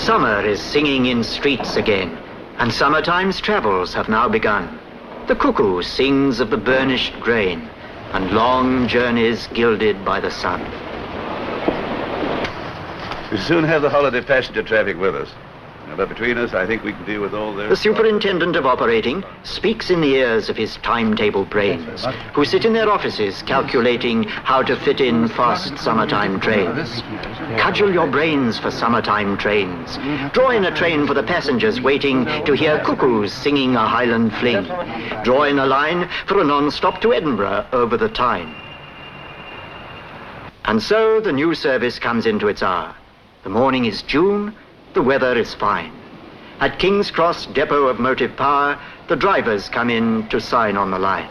Summer is singing in streets again, and summertime's travels have now begun. The cuckoo sings of the burnished grain, and long journeys gilded by the sun. We soon have the holiday passenger traffic with us. But between us, I think we can deal with all their... The superintendent of operating speaks in the ears of his timetable brains, who sit in their offices calculating how to fit in fast summertime trains. Cudgel your brains for summertime trains. Draw in a train for the passengers waiting to hear cuckoos singing a Highland fling. Draw in a line for a non-stop to Edinburgh over the Tyne. And so the new service comes into its hour. The morning is June. The weather is fine. At King's Cross Depot of Motive Power, the drivers come in to sign on the line.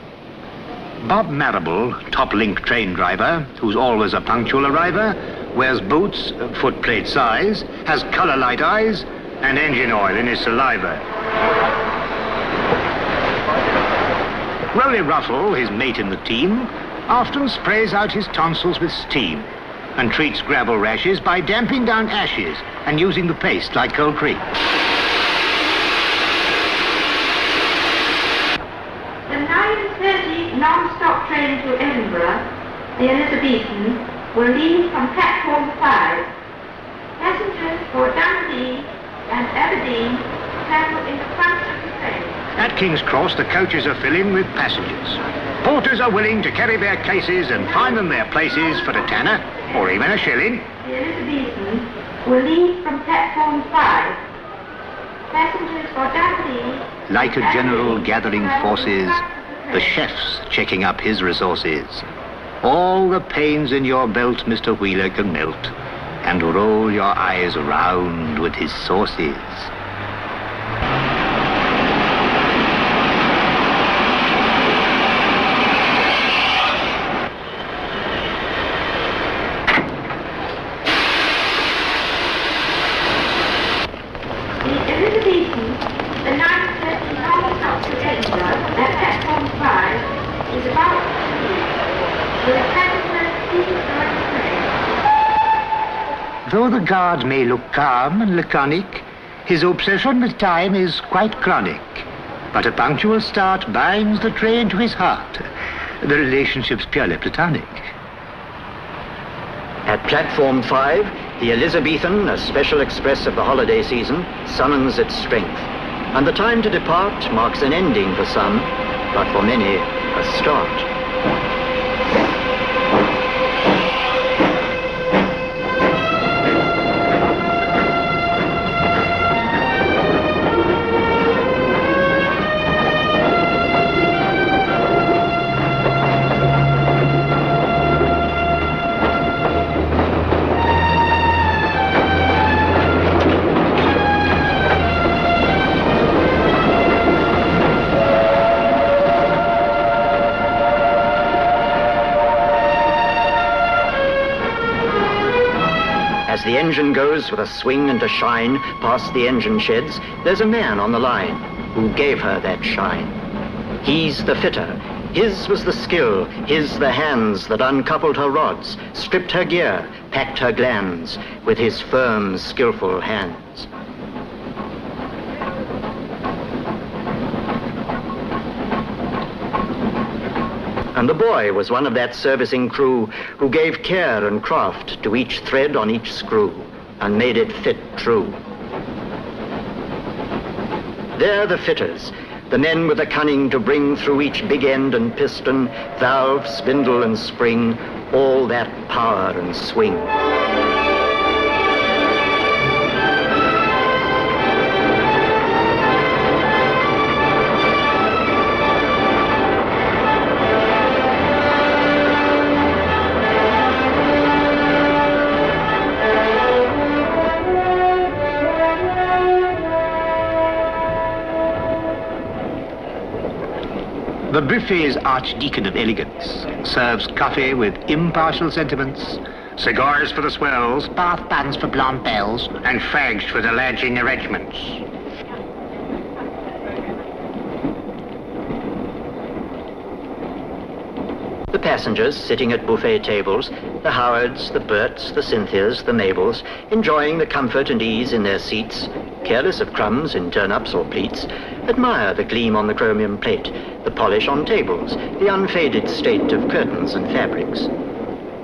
Bob Marrable, top-link train driver, who's always a punctual arriver, wears boots, footplate size, has colour-light eyes, and engine oil in his saliva. Rolly Russell, his mate in the team, often sprays out his tonsils with steam and treats gravel rashes by damping down ashes and using the paste like Cold Creek. The 9:30 non-stop train to Edinburgh, the Elizabethan, will leave from platform 5. Passengers for Dundee and Aberdeen travel in the front of the train. At King's Cross, the coaches are filling with passengers. Porters are willing to carry their cases and find them their places for a tenner or even a shilling. The Elizabethan will leave from platform 5. Passengers for Dundee... Like a general gathering forces, the chef's checking up his resources. All the pains in your belt Mr. Wheeler can melt and roll your eyes round with his sauces. Though the guard may look calm and laconic, his obsession with time is quite chronic. But a punctual start binds the train to his heart. The relationship's purely platonic. At platform 5, the Elizabethan, a special express of the holiday season, summons its strength. And the time to depart marks an ending for some, but for many, a start. As the engine goes with a swing and a shine past the engine sheds, there's a man on the line who gave her that shine. He's the fitter. His was the skill, his the hands that uncoupled her rods, stripped her gear, packed her glands with his firm, skillful hands. And the boy was one of that servicing crew who gave care and craft to each thread on each screw and made it fit true. They're the fitters, the men with the cunning to bring through each big end and piston, valve, spindle and spring, all that power and swing. The buffet's archdeacon of elegance serves coffee with impartial sentiments, cigars for the swells, bath buns for blonde belles, and fags for the lads in the regiments. The passengers sitting at buffet tables, the Howards, the Berts, the Cynthias, the Mabels, enjoying the comfort and ease in their seats, careless of crumbs in turnips or pleats, admire the gleam on the chromium plate, the polish on tables, the unfaded state of curtains and fabrics.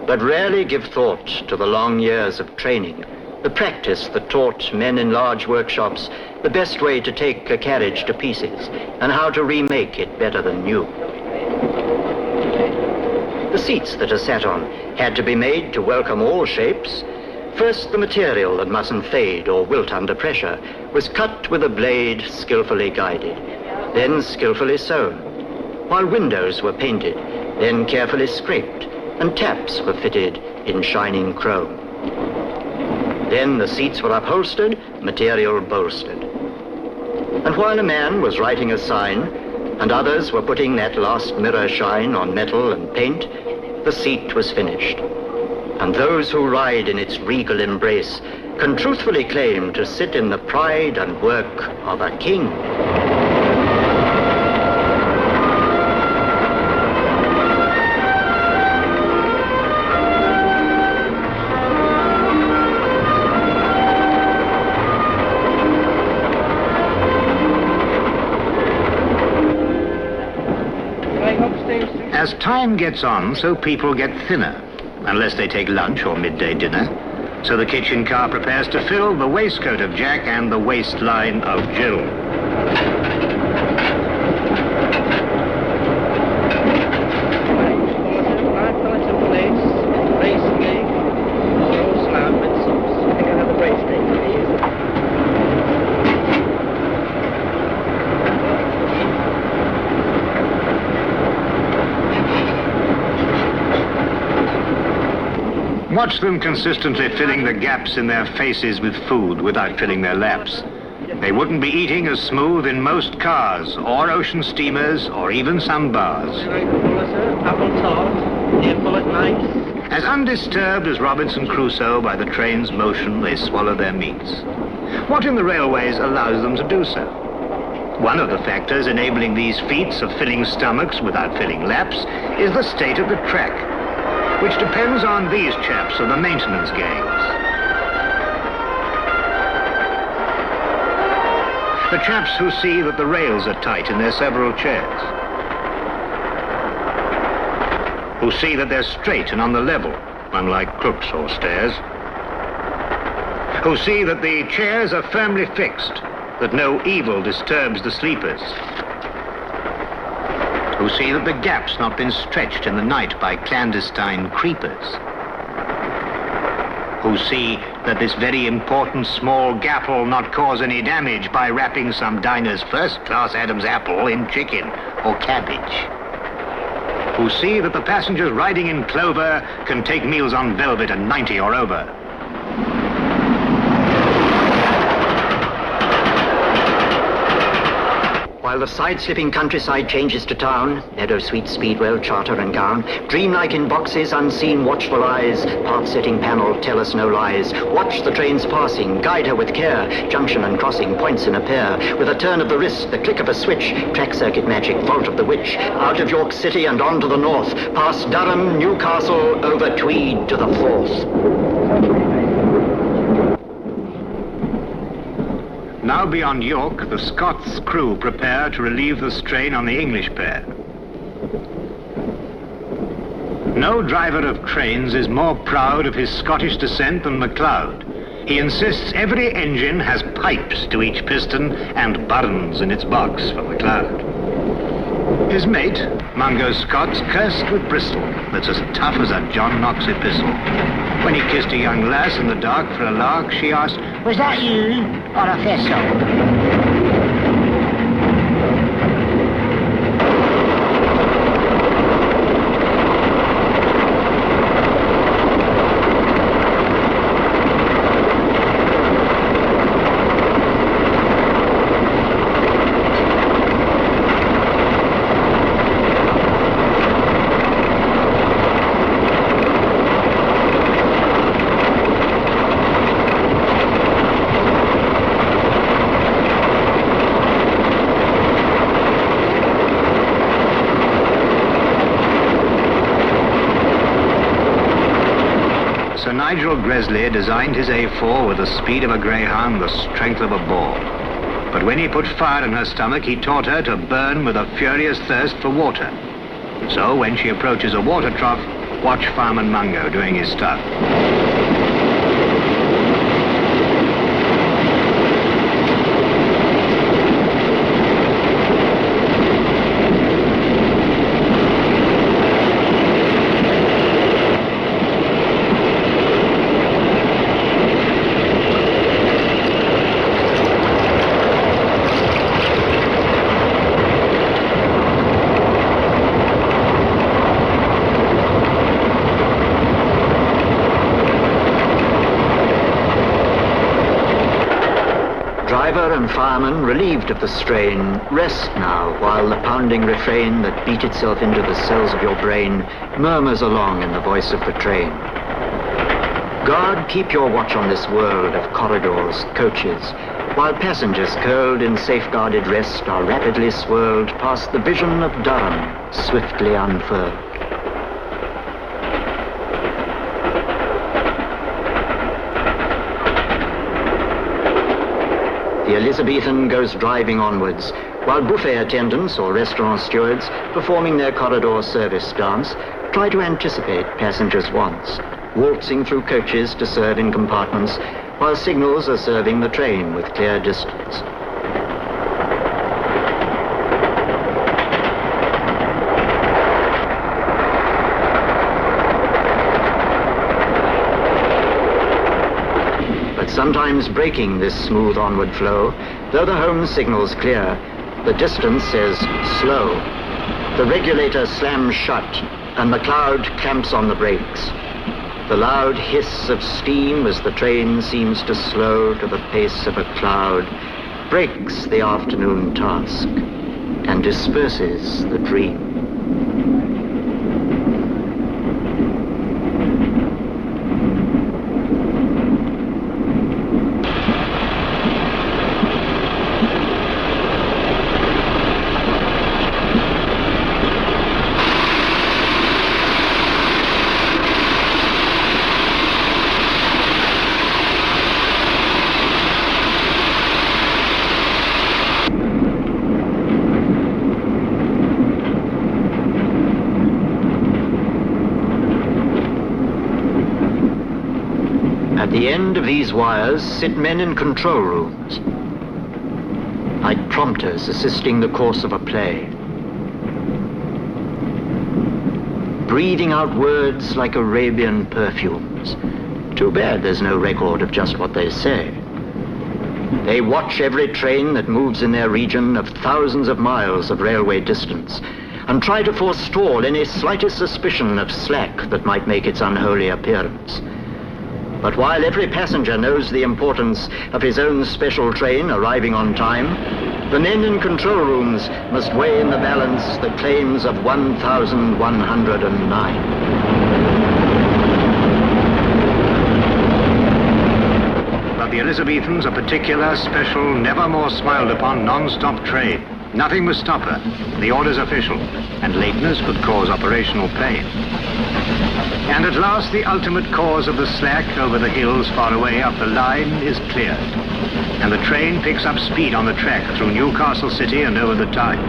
But rarely give thought to the long years of training, the practice that taught men in large workshops the best way to take a carriage to pieces and how to remake it better than new. The seats that are sat on had to be made to welcome all shapes. First, the material that mustn't fade or wilt under pressure was cut with a blade skillfully guided, then skillfully sewn, while windows were painted, then carefully scraped, and taps were fitted in shining chrome. Then the seats were upholstered, material bolstered. And while a man was writing a sign, and others were putting that last mirror shine on metal and paint, the seat was finished. And those who ride in its regal embrace can truthfully claim to sit in the pride and work of a king. As time gets on, so people get thinner, unless they take lunch or midday dinner. So the kitchen car prepares to fill the waistcoat of Jack and the waistline of Jill. Watch them consistently filling the gaps in their faces with food without filling their laps. They wouldn't be eating as smooth in most cars, or ocean steamers, or even some bars. As undisturbed as Robinson Crusoe by the train's motion, they swallow their meats. What in the railways allows them to do so? One of the factors enabling these feats of filling stomachs without filling laps is the state of the track, which depends on these chaps of the maintenance gangs. The chaps who see that the rails are tight in their several chairs, who see that they're straight and on the level, unlike crooks or stairs, who see that the chairs are firmly fixed, that no evil disturbs the sleepers, who see that the gap's not been stretched in the night by clandestine creepers, who see that this very important small gap will not cause any damage by wrapping some diner's first-class Adam's apple in chicken or cabbage, who see that the passengers riding in clover can take meals on velvet at 90 or over. While the side-slipping countryside changes to town, meadow, sweet, speedwell, charter and gown, dreamlike in boxes, unseen, watchful eyes, path-setting panel, tell us no lies. Watch the trains passing, guide her with care, junction and crossing, points in a pair. With a turn of the wrist, the click of a switch, track circuit magic, vault of the witch, out of York City and on to the north, past Durham, Newcastle, over Tweed to the Forth. Now beyond York, the Scots crew prepare to relieve the strain on the English pair. No driver of trains is more proud of his Scottish descent than MacLeod. He insists every engine has pipes to each piston and buttons in its box for MacLeod. His mate, Mungo Scott's cursed with Bristol, that's as tough as a John Knox epistle. When he kissed a young lass in the dark for a lark, she asked, "Was that you or a vessel?" Sir Nigel Gresley designed his A4 with the speed of a greyhound, the strength of a boar. But when he put fire in her stomach, he taught her to burn with a furious thirst for water. So when she approaches a water trough, watch Fireman Mungo doing his stuff. Driver and fireman, relieved of the strain, rest now while the pounding refrain that beat itself into the cells of your brain murmurs along in the voice of the train. God, keep your watch on this world of corridors, coaches, while passengers curled in safeguarded rest are rapidly swirled past the vision of Durham, swiftly unfurled. The Elizabethan goes driving onwards, while buffet attendants or restaurant stewards, performing their corridor service dance, try to anticipate passengers' wants, waltzing through coaches to serve in compartments, while signals are serving the train with clear distance. Sometimes breaking this smooth onward flow, though the home signal's clear, the distance says slow. The regulator slams shut, and McLeod clamps on the brakes. The loud hiss of steam as the train seems to slow to the pace of a cloud breaks the afternoon task and disperses the dream. At the end of these wires sit men in control rooms, like prompters assisting the course of a play, breathing out words like Arabian perfumes. Too bad there's no record of just what they say. They watch every train that moves in their region of thousands of miles of railway distance and try to forestall any slightest suspicion of slack that might make its unholy appearance. But while every passenger knows the importance of his own special train arriving on time, the men in control rooms must weigh in the balance the claims of 1,109. But the Elizabethans, a particular, special, never more smiled upon non-stop train. Nothing must stop her. The order's official, and lateness could cause operational pain. And at last, the ultimate cause of the slack over the hills far away up the line is cleared. And the train picks up speed on the track through Newcastle City and over the Tyne.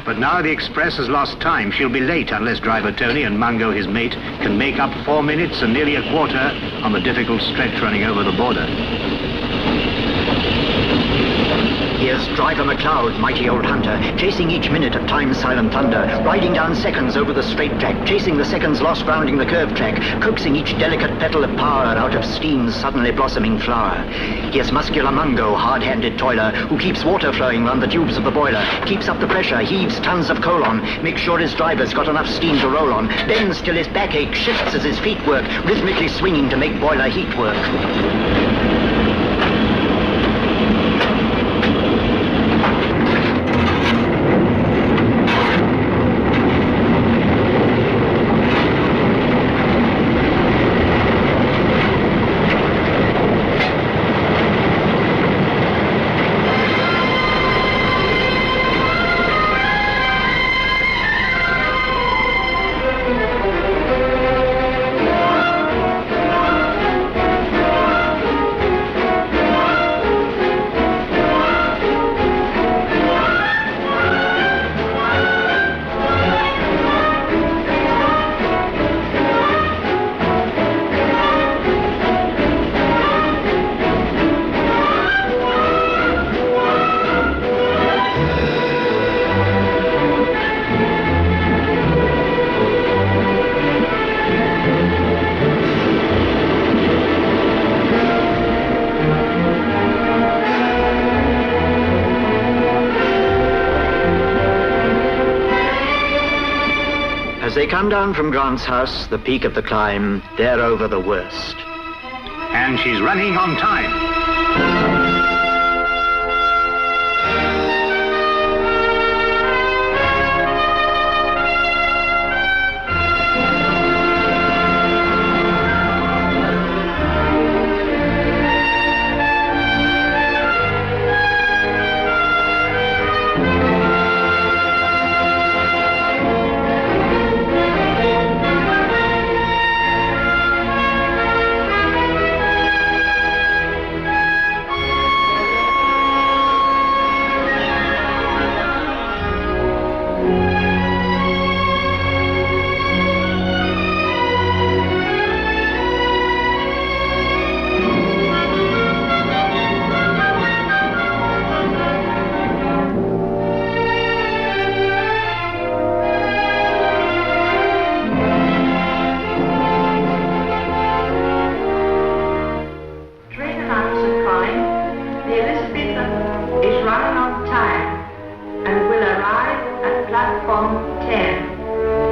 But now the express has lost time. She'll be late unless driver Tony and Mungo, his mate, can make up 4 minutes and nearly a quarter on the difficult stretch running over the border. Here's driver McLeod, mighty old hunter, chasing each minute of time's silent thunder, riding down seconds over the straight track, chasing the seconds lost rounding the curved track, coaxing each delicate petal of power out of steam's suddenly blossoming flower. Here's muscular Mungo, hard-handed toiler, who keeps water flowing round the tubes of the boiler, keeps up the pressure, heaves tons of coal on, makes sure his driver's got enough steam to roll on, bends till his backache shifts as his feet work, rhythmically swinging to make boiler heat work. As they come down from Grant's house, the peak of the climb, they're over the worst. And she's running on time. The Elizabethan is running on time and will arrive at platform 10.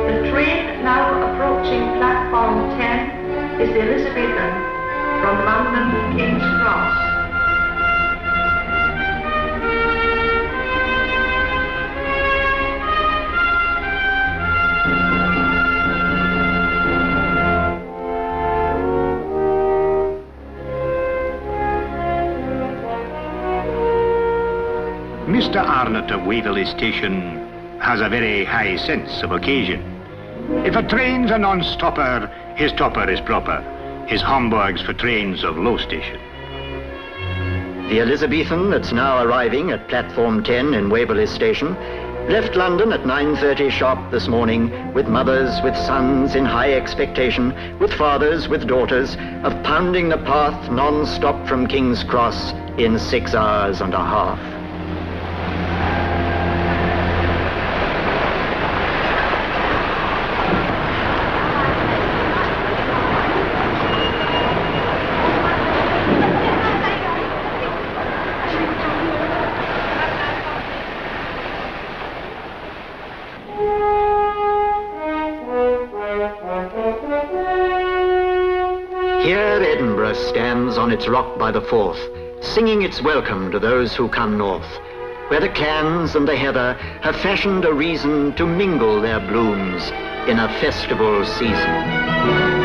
The train now approaching platform 10 is the Elizabethan from London to King's Cross. Mr. Arnott of Waverley Station has a very high sense of occasion. If a train's a non-stopper, his topper is proper. His Hamburg's for trains of low station. The Elizabethan that's now arriving at platform 10 in Waverley Station left London at 9:30 sharp this morning with mothers, with sons in high expectation, with fathers, with daughters, of pounding the path non-stop from King's Cross in 6 hours and a half. Here Edinburgh stands on its rock by the Forth, singing its welcome to those who come north, where the clans and the heather have fashioned a reason to mingle their blooms in a festival season.